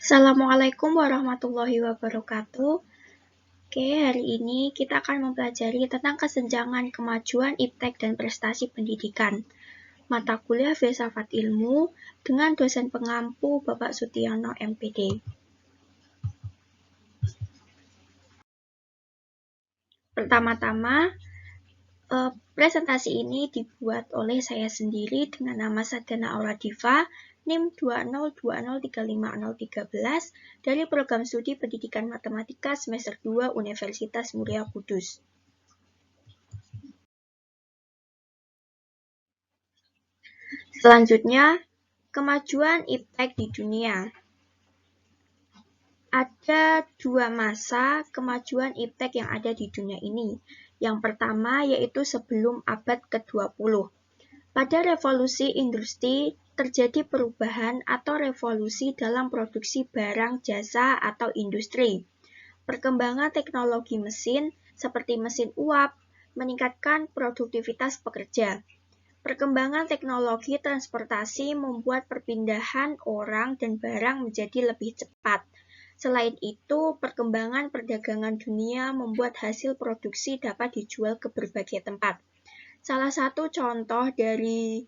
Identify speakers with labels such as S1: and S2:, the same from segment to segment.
S1: Assalamualaikum warahmatullahi wabarakatuh. Oke, hari ini kita akan mempelajari tentang kesenjangan kemajuan iptek dan prestasi pendidikan. Mata kuliah Filsafat Ilmu dengan dosen pengampu Bapak Sutiyono MPD. Pertama-tama, presentasi ini dibuat oleh saya sendiri dengan nama Sadana Auradiva, NIM 202035013 dari Program Studi Pendidikan Matematika Semester 2 Universitas Muria Kudus. Selanjutnya, kemajuan iptek di dunia. Ada dua masa kemajuan iptek yang ada di dunia ini. Yang pertama yaitu sebelum abad ke-20. Pada revolusi industri terjadi perubahan atau revolusi dalam produksi barang, jasa, atau industri. Perkembangan teknologi mesin seperti mesin uap meningkatkan produktivitas pekerja. Perkembangan teknologi transportasi membuat perpindahan orang dan barang menjadi lebih cepat. Selain itu, perkembangan perdagangan dunia membuat hasil produksi dapat dijual ke berbagai tempat. Salah satu contoh dari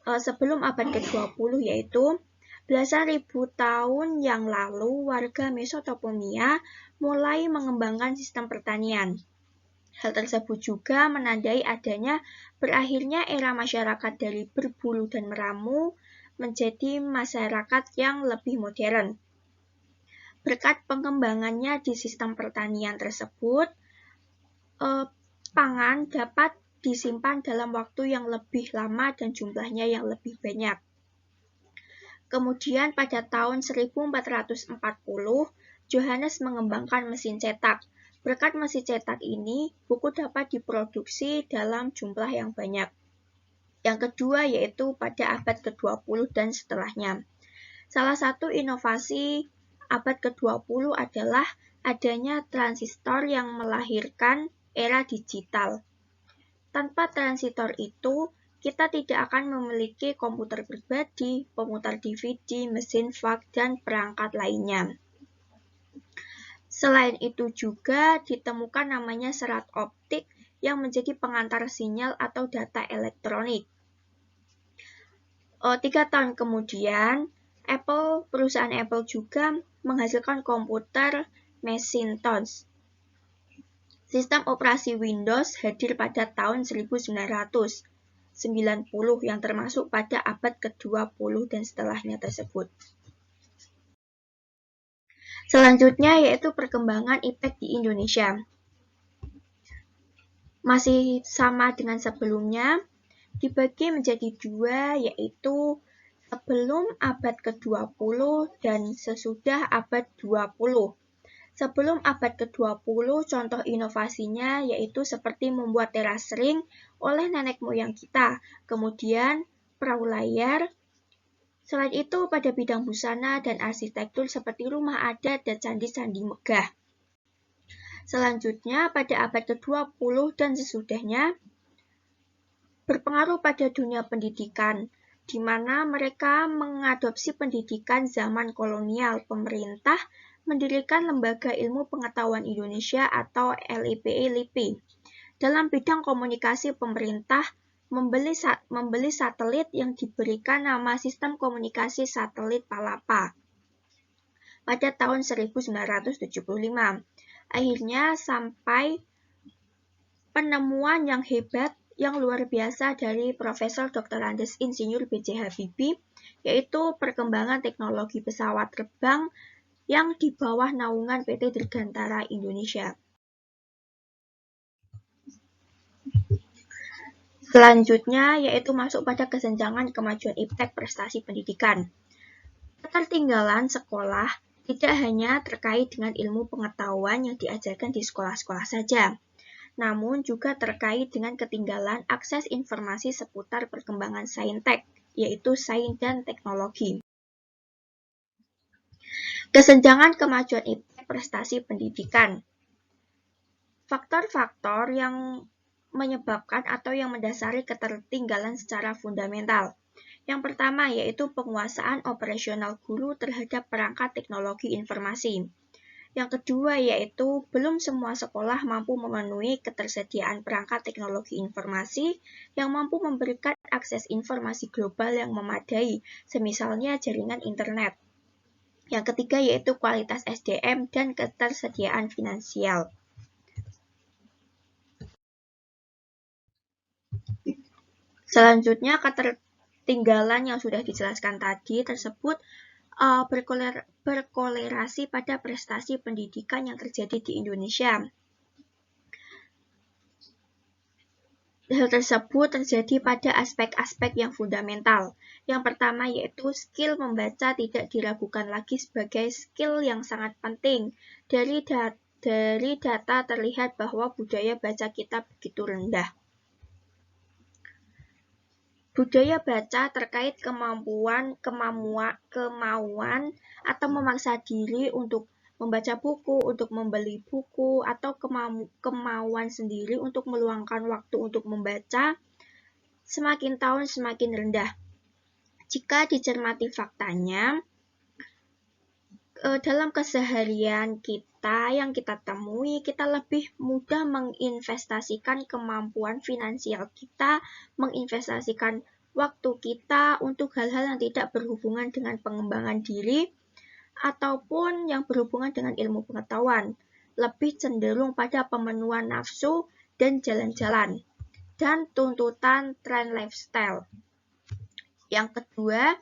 S1: sebelum abad ke-20 yaitu belasan ribu tahun yang lalu warga Mesopotamia mulai mengembangkan sistem pertanian. Hal tersebut juga menandai adanya berakhirnya era masyarakat dari berburu dan meramu menjadi masyarakat yang lebih modern. Berkat pengembangannya di sistem pertanian tersebut, pangan dapat disimpan dalam waktu yang lebih lama dan jumlahnya yang lebih banyak. Kemudian pada tahun 1440, Johannes mengembangkan mesin cetak. Berkat mesin cetak ini, buku dapat diproduksi dalam jumlah yang banyak. Yang kedua yaitu pada abad ke-20 dan setelahnya. Salah satu inovasi abad ke-20 adalah adanya transistor yang melahirkan era digital. Tanpa transistor itu, kita tidak akan memiliki komputer pribadi, pemutar DVD, mesin fax, dan perangkat lainnya. Selain itu juga ditemukan namanya serat optik yang menjadi pengantar sinyal atau data elektronik. 3 tahun kemudian, perusahaan Apple juga menghasilkan komputer Macintosh. Sistem operasi Windows hadir pada tahun 1990 yang termasuk pada abad ke-20 dan setelahnya tersebut. Selanjutnya yaitu perkembangan iptek di Indonesia. Masih sama dengan sebelumnya, dibagi menjadi dua yaitu sebelum abad ke-20 dan sesudah abad 20. Sebelum abad ke-20, contoh inovasinya yaitu seperti membuat teras ring oleh nenek moyang kita, kemudian perahu layar. Selain itu, pada bidang busana dan arsitektur seperti rumah adat dan candi-candi megah. Selanjutnya, pada abad ke-20 dan sesudahnya, berpengaruh pada dunia pendidikan, di mana mereka mengadopsi pendidikan zaman kolonial. Pemerintah mendirikan Lembaga Ilmu Pengetahuan Indonesia atau LIPI. Dalam bidang komunikasi, pemerintah membeli satelit yang diberikan nama Sistem Komunikasi Satelit Palapa pada tahun 1975. Akhirnya sampai penemuan yang hebat yang luar biasa dari Profesor Dr. Andes Insinyur B.J. Habibie, yaitu perkembangan teknologi pesawat terbang yang di bawah naungan PT Dirgantara Indonesia. Selanjutnya yaitu masuk pada kesenjangan kemajuan iptek prestasi pendidikan. Ketertinggalan sekolah tidak hanya terkait dengan ilmu pengetahuan yang diajarkan di sekolah-sekolah saja, namun juga terkait dengan ketinggalan akses informasi seputar perkembangan saintek, yaitu sains dan teknologi. Kesenjangan kemajuan iptek prestasi pendidikan. Faktor-faktor yang menyebabkan atau yang mendasari ketertinggalan secara fundamental. Yang pertama yaitu penguasaan operasional guru terhadap perangkat teknologi informasi. Yang kedua yaitu belum semua sekolah mampu memenuhi ketersediaan perangkat teknologi informasi yang mampu memberikan akses informasi global yang memadai, semisalnya jaringan internet. Yang ketiga yaitu kualitas SDM dan ketersediaan finansial. Selanjutnya, ketertinggalan yang sudah dijelaskan tadi tersebut berkolerasi pada prestasi pendidikan yang terjadi di Indonesia. Hal tersebut terjadi pada aspek-aspek yang fundamental. Yang pertama yaitu skill membaca tidak diragukan lagi sebagai skill yang sangat penting. Dari data terlihat bahwa budaya baca kita begitu rendah. Budaya baca terkait kemauan atau memaksa diri untuk membaca buku, untuk membeli buku, atau kemauan sendiri untuk meluangkan waktu untuk membaca, semakin tahun semakin rendah. Jika dicermati faktanya, dalam keseharian kita yang kita temui, kita lebih mudah menginvestasikan kemampuan finansial kita, menginvestasikan waktu kita untuk hal-hal yang tidak berhubungan dengan pengembangan diri, ataupun yang berhubungan dengan ilmu pengetahuan, lebih cenderung pada pemenuhan nafsu dan jalan-jalan, dan tuntutan tren lifestyle. Yang kedua,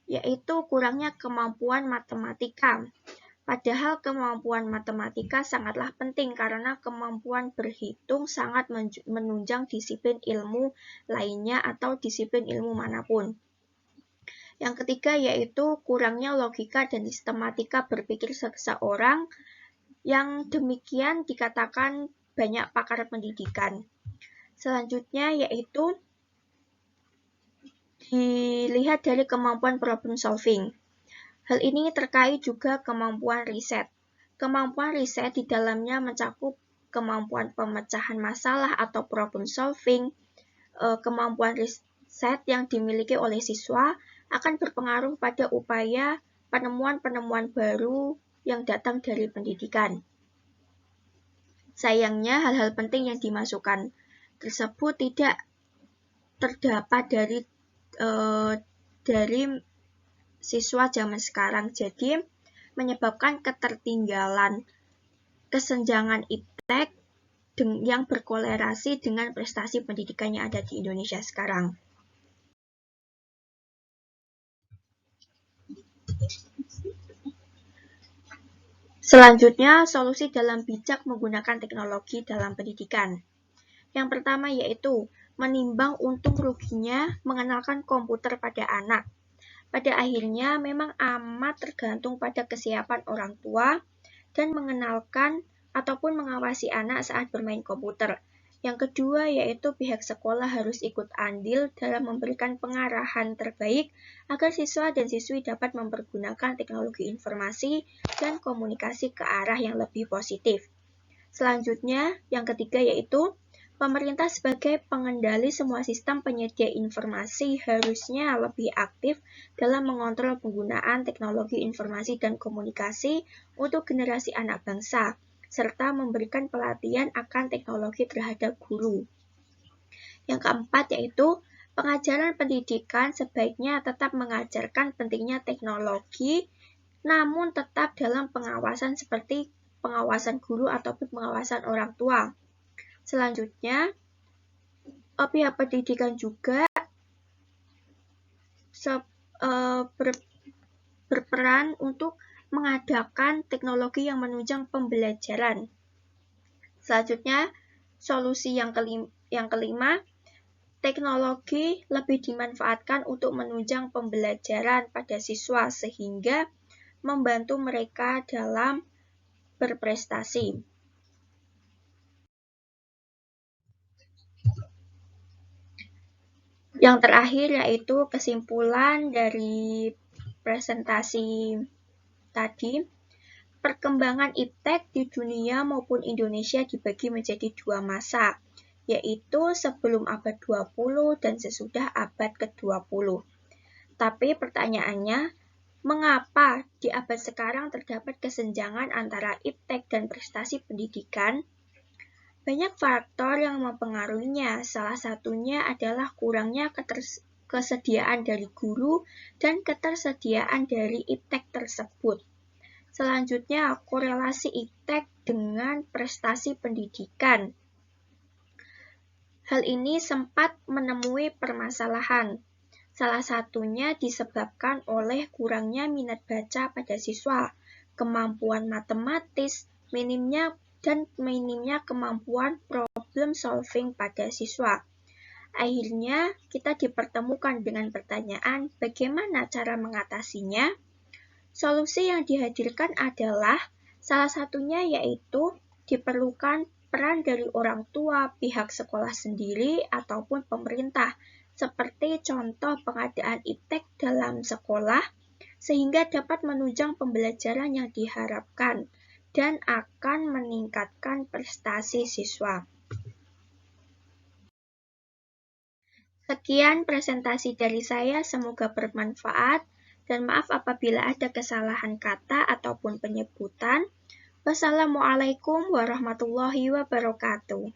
S1: yaitu kurangnya kemampuan matematika. Padahal kemampuan matematika sangatlah penting karena kemampuan berhitung sangat menunjang disiplin ilmu lainnya atau disiplin ilmu manapun. Yang ketiga yaitu kurangnya logika dan sistematika berpikir seseorang, yang demikian dikatakan banyak pakar pendidikan. Selanjutnya yaitu dilihat dari kemampuan problem solving. Hal ini terkait juga kemampuan riset. Kemampuan riset di dalamnya mencakup kemampuan pemecahan masalah atau problem solving. Kemampuan riset yang dimiliki oleh siswa akan berpengaruh pada upaya penemuan-penemuan baru yang datang dari pendidikan. Sayangnya, hal-hal penting yang dimasukkan tersebut tidak terdapat dari siswa zaman sekarang, jadi menyebabkan ketertinggalan kesenjangan iptek yang berkolerasi dengan prestasi pendidikan yang ada di Indonesia sekarang. Selanjutnya, solusi dalam bijak menggunakan teknologi dalam pendidikan. Yang pertama yaitu menimbang untung ruginya mengenalkan komputer pada anak. Pada akhirnya memang amat tergantung pada kesiapan orang tua dan mengenalkan ataupun mengawasi anak saat bermain komputer. Yang kedua yaitu pihak sekolah harus ikut andil dalam memberikan pengarahan terbaik agar siswa dan siswi dapat mempergunakan teknologi informasi dan komunikasi ke arah yang lebih positif. Selanjutnya, yang ketiga yaitu pemerintah sebagai pengendali semua sistem penyedia informasi harusnya lebih aktif dalam mengontrol penggunaan teknologi informasi dan komunikasi untuk generasi anak bangsa, serta memberikan pelatihan akan teknologi terhadap guru. Yang keempat yaitu pengajaran pendidikan sebaiknya tetap mengajarkan pentingnya teknologi, namun tetap dalam pengawasan seperti pengawasan guru ataupun pengawasan orang tua. Selanjutnya, pihak pendidikan juga berperan untuk mengadakan teknologi yang menunjang pembelajaran. Selanjutnya, solusi yang kelima, teknologi lebih dimanfaatkan untuk menunjang pembelajaran pada siswa sehingga membantu mereka dalam berprestasi. Yang terakhir yaitu kesimpulan dari presentasi tadi. Perkembangan iptek di dunia maupun Indonesia dibagi menjadi dua masa, yaitu sebelum abad 20 dan sesudah abad ke-20. Tapi pertanyaannya, mengapa di abad sekarang terdapat kesenjangan antara iptek dan prestasi pendidikan? Banyak faktor yang mempengaruhinya, salah satunya adalah kurangnya kesediaan dari guru dan ketersediaan dari iptek tersebut. Selanjutnya, korelasi iptek dengan prestasi pendidikan. Hal ini sempat menemui permasalahan. Salah satunya disebabkan oleh kurangnya minat baca pada siswa, kemampuan matematis, minimnya kemampuan problem solving pada siswa. Akhirnya, kita dipertemukan dengan pertanyaan bagaimana cara mengatasinya. Solusi yang dihadirkan adalah salah satunya yaitu diperlukan peran dari orang tua, pihak sekolah sendiri, ataupun pemerintah, seperti contoh pengadaan iptek dalam sekolah, sehingga dapat menunjang pembelajaran yang diharapkan dan akan meningkatkan prestasi siswa. Sekian presentasi dari saya, semoga bermanfaat, dan maaf apabila ada kesalahan kata ataupun penyebutan. Wassalamualaikum warahmatullahi wabarakatuh.